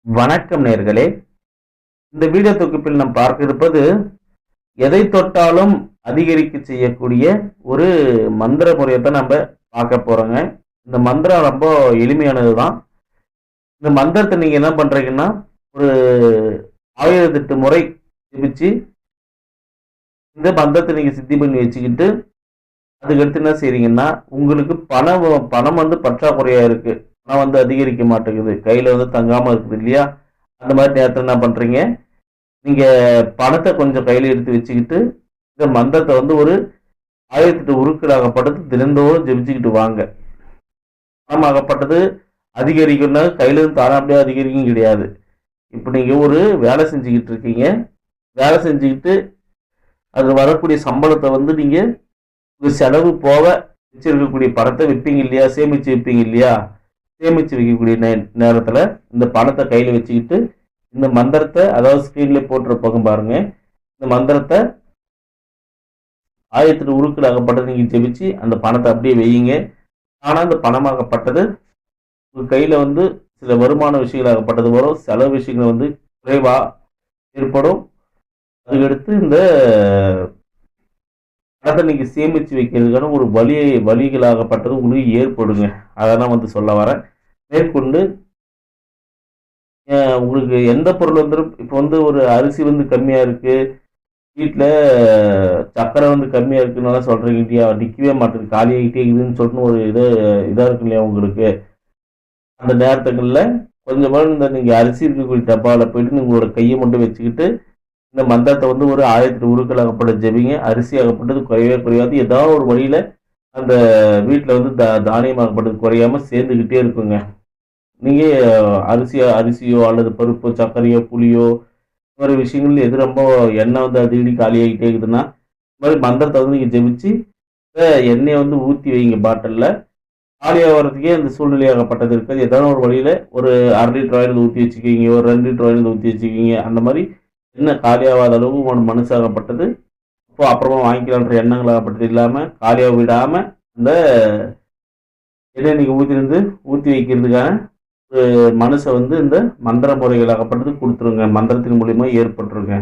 வணக்கம் நேர்களே. இந்த வீடியோ தொகுப்பில் நாம் பார்க்க இருப்பது எதை தொட்டாலும் அதிகரிக்க செய்யக்கூடிய ஒரு மந்திர முறையை தான் நம்ம பார்க்க போறோங்க. இந்த மந்திரம் ரொம்ப எளிமையானது தான். இந்த மந்திரத்தை நீங்க என்ன பண்றீங்கன்னா, ஒரு 1008 முறை ஜெபிச்சு இந்த மந்திரத்தை நீங்க சித்தி பண்ணி வச்சுக்கிட்டு, அதுக்கடுத்து என்ன செய்றீங்கன்னா, உங்களுக்கு பணம் பற்றாக்குறையா இருக்கு. பணம் அதிகரிக்க மாட்டேங்குது. கையில தங்காம இருக்குது இல்லையா? அந்த மாதிரி நேரத்துல என்ன பண்றீங்க, நீங்க பணத்தை கொஞ்சம் கையில எடுத்து வச்சுக்கிட்டு, இந்த மந்திரத்தை ஒரு 1008 உருக்களாகப்பட்டது தினந்தோறும் ஜெபிச்சுக்கிட்டு வாங்க. பணமாகப்பட்டது அதிகரிக்கும்னா கையில இருந்து தானா அப்படியே அதிகரிக்கும் கிடையாது. இப்ப நீங்க ஒரு வேலை செஞ்சுக்கிட்டு இருக்கீங்க. வேலை செஞ்சுக்கிட்டு அது வரக்கூடிய சம்பளத்தை நீங்க உங்க செலவு போக வச்சிருக்கக்கூடிய பணத்தை வைப்பீங்க இல்லையா? சேமிச்சு வைப்பீங்க இல்லையா? சேமிச்சு வைக்கக்கூடிய நேரத்துல இந்த பணத்தை கையில வச்சுக்கிட்டு இந்த மந்திரத்தை, அதாவது ஸ்கிரீன்ல போட்டிருப்பாங்க பாருங்க, இந்த மந்திரத்தை 1008 உருக்களாகப்பட்டது நீங்க ஜெபிச்சு அந்த பணத்தை அப்படியே வையுங்க. ஆனா அந்த பணமாகப்பட்டது உங்க கையில சில வருமான விஷயங்களாகப்பட்டது வரும். செலவு விஷயங்கள் குறைவா ஏற்படும். அதுக்கடுத்து இந்த பணத்தை நீங்க சேமிச்சு வைக்கிறதுக்கான ஒரு வழிகளாகப்பட்டது உங்களுக்கு ஏற்படுங்க. அதான் சொல்ல வரேன். மேற்கொண்டு உங்களுக்கு எந்த பொருள் இப்போ ஒரு அரிசி கம்மியா இருக்கு, வீட்டில் சக்கரை கம்மியா இருக்குன்னு சொல்றீங்க இல்லையா? நிற்கவே மாட்டேங்குது, காலியாகிட்டே இருக்குதுன்னு சொல்லிட்டு ஒரு இதா இருக்கு இல்லையா உங்களுக்கு? அந்த நேரத்துக்குள்ள கொஞ்சமாக நீங்க அரிசி இருக்கக்கூடிய டப்பாவில் போயிட்டு உங்களோட கையை மட்டும் வச்சுக்கிட்டு இந்த மந்திரத்தை ஒரு 1008 உருக்களாகப்பட்ட ஜெபிங்க. அரிசி ஆகப்பட்டது குறையவே குறையாது. ஏதாவது ஒரு வழியில அந்த வீட்டில் தானியமாகப்பட்டது குறையாம சேர்ந்துக்கிட்டே இருக்குங்க. நீங்க அரிசியோ அல்லது பருப்போ, சர்க்கரையோ, புளியோ இந்த மாதிரி விஷயங்கள் எது ரொம்ப எண்ணெய் அடிக்கடி காலியாகிட்டே இருக்குதுன்னா, இந்த மாதிரி மந்திரத்தை நீங்க ஜெபிச்சு எண்ணெயை ஊற்றி வைங்க பாட்டிலில். காலியாகிறதுக்கே அந்த சூழ்நிலையாகப்பட்டது இருக்காது. ஏதாவது ஒரு வழியில ஒரு 1/2 லிட்டர் ஆயில் ஊற்றி வச்சுக்கிங்க, ஒரு 2 லிட்டர் ஆயில் ஊற்றி வச்சுக்கிங்க. அந்த மாதிரி எண்ணெய் காலியாகாத அளவு மனசாகப்பட்டது இப்போ அப்புறமா வாங்கிக்கலான்ற எண்ணங்களாகப்பட்டது இல்லாமல் காலியாக விடாமல் அந்த எண்ணெய் நீங்கள் ஊற்றி வைக்கிறதுக்கான மனசை இந்த மந்திர முறைகளாகப்பட்டது கொடுத்துருங்க. மந்திரத்தின் மூலியமா ஏற்பட்டுருங்க.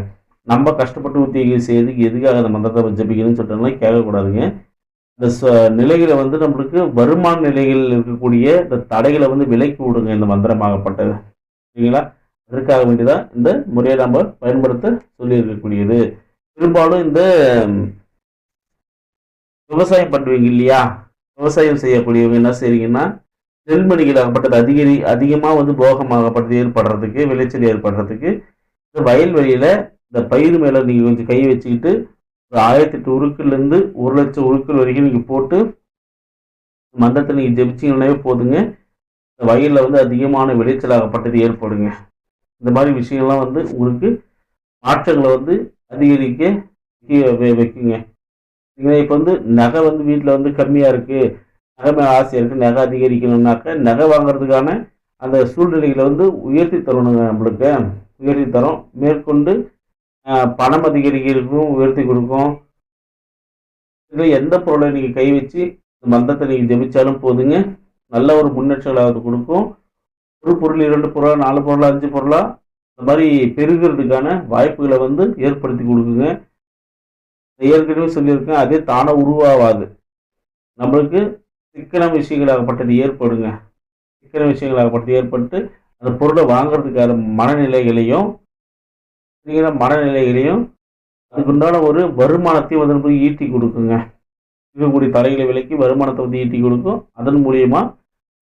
நம்ம கஷ்டப்பட்டு ஊற்றி செய்யறதுக்கு எதுக்காக அந்த மந்திரத்தை ஜபிக்கணும்னு சொல்லிட்டோம்னா கேட்கக்கூடாதுங்க. இந்த நிலைகளை நம்மளுக்கு வருமான நிலைகளில் இருக்கக்கூடிய இந்த தடைகளை விலக்கி விடுங்க இந்த மந்திரமாகப்பட்டது. சரிங்களா? அதற்காக வேண்டிதான் இந்த முறையை நம்ம பயன்படுத்த சொல்லி இருக்கக்கூடியது. பெரும்பாலும் இந்த விவசாயம் பண்ணுவீங்க இல்லையா? விவசாயம் செய்யக்கூடியவங்க என்ன செய்றீங்கன்னா, நெல்மணிகளாகப்பட்டது அதிகமாக போகமாகப்பட்டது ஏற்படுறதுக்கு, விளைச்சல் ஏற்படுறதுக்கு இந்த வயல்வெளியில இந்த பயிர் மேல நீங்க கொஞ்சம் கை வச்சுக்கிட்டு ஒரு 1008 உருக்குலேருந்து 1,00,000 உருக்கள் வரைக்கும் நீங்க போட்டு மந்திரத்தை நீங்க ஜெபிச்சீங்கன்னாவே போதுங்க. இந்த வயல்ல அதிகமான விளைச்சலாகப்பட்டது ஏற்படுங்க. இந்த மாதிரி விஷயங்கள்லாம் உங்களுக்கு மாற்றங்களை அதிகரிக்க வைக்குங்க. நீங்கள் இப்போ நகை வீட்டில் கம்மியாக இருக்குது, நகை மேலே ஆசையாக இருக்குது, நகை அதிகரிக்கணும்னாக்க நகை வாங்குறதுக்கான அந்த சூழ்நிலைகளை உயர்த்தி தரணுங்க. நம்மளுக்கு உயர்த்தி தரோம். மேற்கொண்டு பணம் அதிகரிக்கிறதுக்கும் உயர்த்தி கொடுக்கும். இதில் எந்த பொருளை நீங்கள் கை வச்சு இந்த மந்திரத்தை நீங்கள் ஜெபிச்சாலும் போதுங்க, நல்ல ஒரு முன்னேற்றங்களாவது கொடுக்கும். ஒரு பொருள், 2 பொருளா, 4 பொருளா, 5 பொருளா இந்த மாதிரி பெருகிறதுக்கான வாய்ப்புகளை ஏற்படுத்தி கொடுக்குங்க. ஏற்கனவே சொல்லியிருக்கேன், அதே தானே உருவாகாது. நம்மளுக்கு சிக்கன விஷயங்களாகப்பட்டது ஏற்படுங்க. சிக்கன விஷயங்களாகப்பட்டது ஏற்பட்டு அந்த பொருளை வாங்குறதுக்கான மனநிலைகளையும் அதுக்குண்டான ஒரு வருமானத்தையும் ஈட்டி கொடுக்குங்க. இருக்கக்கூடிய தடைகளை விலக்கி வருமானத்தை ஈட்டி கொடுக்கும். அதன் மூலியமா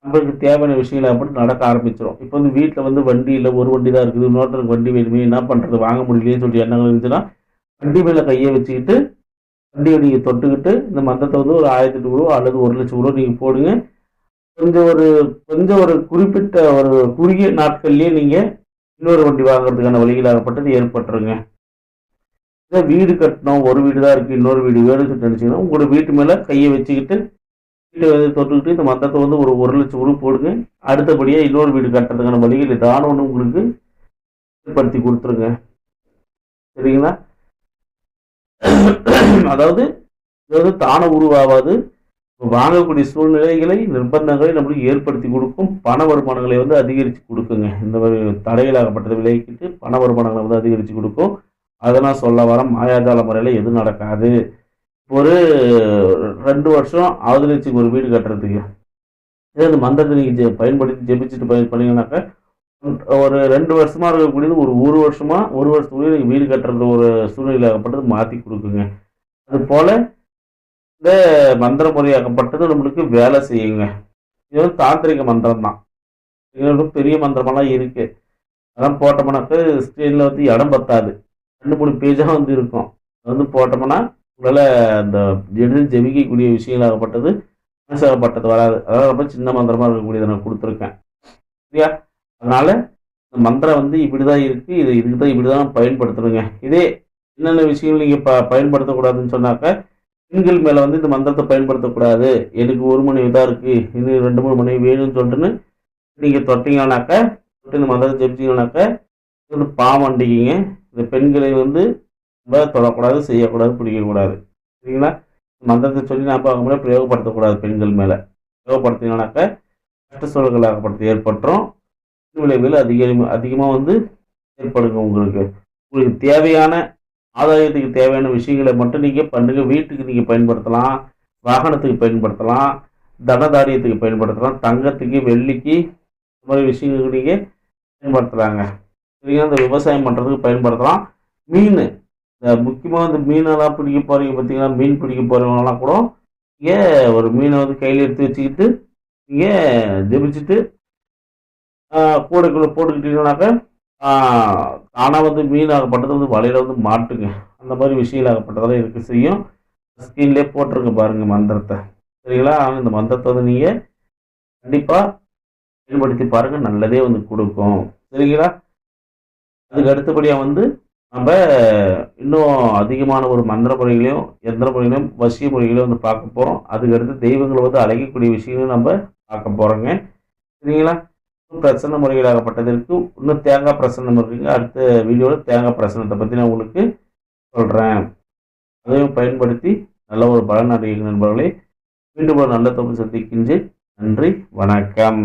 நம்மளுக்கு தேவையான விஷயங்களை நடக்க ஆரம்பிச்சிடும். இப்போ வீட்டில் வண்டி இல்லை, ஒரு வண்டி தான் இருக்குது, இன்னொருத்தருக்கு வண்டி வேணுமே, என்ன பண்ணுறது, வாங்க முடியலையேன்னு சொல்லிட்டு எண்ணங்கள் இருந்துச்சுன்னா வண்டி மேலே கையை வச்சுக்கிட்டு வண்டியை நீங்கள் தொட்டுக்கிட்டு இந்த மந்திரத்தை ஒரு 1008 ரூபா அல்லது 1,00,000 ரூபா நீங்கள் போடுங்க. கொஞ்சம் ஒரு குறிப்பிட்ட ஒரு குறுகிய நாட்கள்லேயே நீங்கள் இன்னொரு வண்டி வாங்குறதுக்கான வழிகளாகப்பட்டது ஏற்பட்டுருங்க. இதை வீடு கட்டணும், ஒரு வீடு தான் இருக்குது, இன்னொரு வீடு வேணும்னு சொல்லிட்டு நினச்சிங்கன்னா உங்களோட வீட்டு மேலே கையை வச்சுக்கிட்டு வீட்டை தொட்டுக்கிட்டு இந்த மந்திரத்தை ஒரு 1,00,000 ரூபா போடுங்க. அடுத்தபடியாக இன்னொரு வீடு கட்டுறதுக்கான வழிகள் ஏதான ஒன்று உங்களுக்கு ஏற்படுத்தி கொடுத்துருங்க. சரிங்களா? அதாவது தானே உருவாகாது, வாங்கக்கூடிய சூழ்நிலைகளை, நிர்பந்தங்களை நம்மளுக்கு ஏற்படுத்தி கொடுக்கும். பண வருமானங்களை வந்து அதிகரிச்சு குடுக்குங்க. இந்த மாரி தடைகளாகப்பட்டத விலக்கிட்டு பண வருமானங்கள வந்து அதிகரிச்சு குடுக்கும். அதெல்லாம் சொல்ல வரேன். மாயாஜால முறையில எதுவும் நடக்காது. ஒரு 2 வருஷம் ஆகுதுன்னு ஒரு வீடு கட்டுறதுக்கு. இதே அந்த மந்திரத்த நீங்க பயன்படுத்தி ஜெபிச்சுட்டு பண்ணீங்கன்னாக்கா, ஒரு 2 வருஷமா இருக்கக்கூடியது ஒரு 1 வருஷமா, 1 வருஷத்துக்குள்ளயே நீங்க வீடு கட்டுறது ஒரு சூழ்நிலையாகப்பட்டது மாத்தி குடுக்குங்க. அதுபோல இந்த மந்திர முறையாகப்பட்டது நம்மளுக்கு வேலை செய்யுங்க. இது வந்து தாந்திரிக மந்திரம் தான். இதோட பெரிய மந்திரமெல்லாம் இருக்கு. அதெல்லாம் போட்டோம்னாக்க ஸ்க்ரீன்ல வந்து இடம் பத்தாது. 2, 3 பேஜா வந்து இருக்கும். அது வந்து போட்டோம்னா, உங்களால அந்த எளிதில் ஜெபிக்கக்கூடிய விஷயங்களாகப்பட்டது, மனசாகப்பட்டது வராது. அதாவது ரொம்ப சின்ன மந்திரமா இருக்கக்கூடியத நான் குடுத்துருக்கேன். சரியா? அதனால இந்த மந்திரம் வந்து இப்படிதான் இருக்கு. இதுக்கு தான் இப்படிதான் பயன்படுத்தணுங்க. இதே என்னென்ன விஷயங்கள் நீங்க பயன்படுத்தக்கூடாதுன்னு சொன்னாக்க, பெண்கள் மேல வந்து இந்த மந்திரத்த பயன்படுத்தக்கூடாது. எனக்கு 1 மனைவி தான் இருக்கு. இன்னும் 2, 3 மனைவி வேணும்னு சொல்லிட்டுன்னு நீங்க தொட்டீங்கன்னாக்க, தொட்டு இந்த மந்திரத்த ஜெபிச்சீங்கன்னாக்க, இது வந்து பாவம் அண்டிக்குங்க. இந்த பெண்களை வந்து நம்ம தொடக்கூடாது, செய்யக்கூடாது, பிடிக்கக்கூடாது. சரிங்களா? மந்திரத்த சொல்லி நாம அவங்க மேல பிரயோகப்படுத்தக்கூடாது பெண்கள் மேல. பிரயோகப்படுத்தினோம்னாக்க, கஷ்ட சூழல்களாகப்பட்டது ஏற்பட்டுரும். விளைவுகள் அதிகமா வந்து ஏற்படுங்க உங்களுக்கு. உங்களுக்கு தேவையான ஆதாயத்துக்கு தேவையான விஷயங்கள மட்டும் நீங்க பண்ணுங்க. வீட்டுக்கு நீங்க பயன்படுத்தலாம். வாகனத்துக்கு பயன்படுத்தலாம். தனதாரியத்துக்கு பயன்படுத்தலாம். தங்கத்துக்கு, வெள்ளிக்கு இந்த மாரி விஷயங்களுக்கு நீங்க பயன்படுத்தலாங்க. சரிங்களா? இந்த விவசாயம் பண்றதுக்கு பயன்படுத்தலாம். மீனு முக்கியமா இந்த மீனெல்லாம் பிடிக்க போறீங்க பார்த்தீங்களா? மீன் பிடிக்க போறவங்கலாம் கூட, நீங்க ஒரு மீன வந்து கையில எடுத்து வச்சுக்கிட்டு, நீங்க ஜெபிச்சுட்டு, அ கூடைக்குள்ள போட்டுக்கிட்டீங்கன்னாக்க, ஆ தானா வந்து மீனாகப்பட்டது வந்து வலையில வந்து மாட்டுங்க. அந்த மாரி விஷயங்களாகப்பட்டதெல்லாம் இருக்க செய்யும். ஸ்க்ரீன்லயே போட்டுருங்க பாருங்க மந்திரத்த. சரிங்களா? ஆனா இந்த மந்திரத்த வந்து நீங்க கண்டிப்பா செயல்படுத்தி பாருங்க. நல்லதே வந்து குடுக்கும். சரிங்களா? அதுக்கு அடுத்தபடியா வந்து நம்ப இன்னும் அதிகமான ஒரு மந்திர முறைகளையும், எந்திர முறைகளையும், வசிய முறைகளையும் வந்து பார்க்க போறோம். அதுக்கு அடுத்து தெய்வங்கள வந்து அழைக்கக்கூடிய விஷயங்களும் நம்ப பார்க்க போறோங்க. சரிங்களா? இன்னும் பிரசன்ன முறைகளாகப்பட்டது இருக்கு. இன்னும் தேங்காய் பிரசன்னம் இருக்குங்க. அடுத்த வீடியோல தேங்காய் பிரசனத்த பத்தி நான் உங்களுக்கு சொல்றேன். அதையும் பயன்படுத்தி நல்ல ஒரு பலன் அடையுங்க நண்பர்களே. மீண்டும் ஒரு நல்ல தொகுப்பில் சந்திக்கின்றேன். நன்றி, வணக்கம்.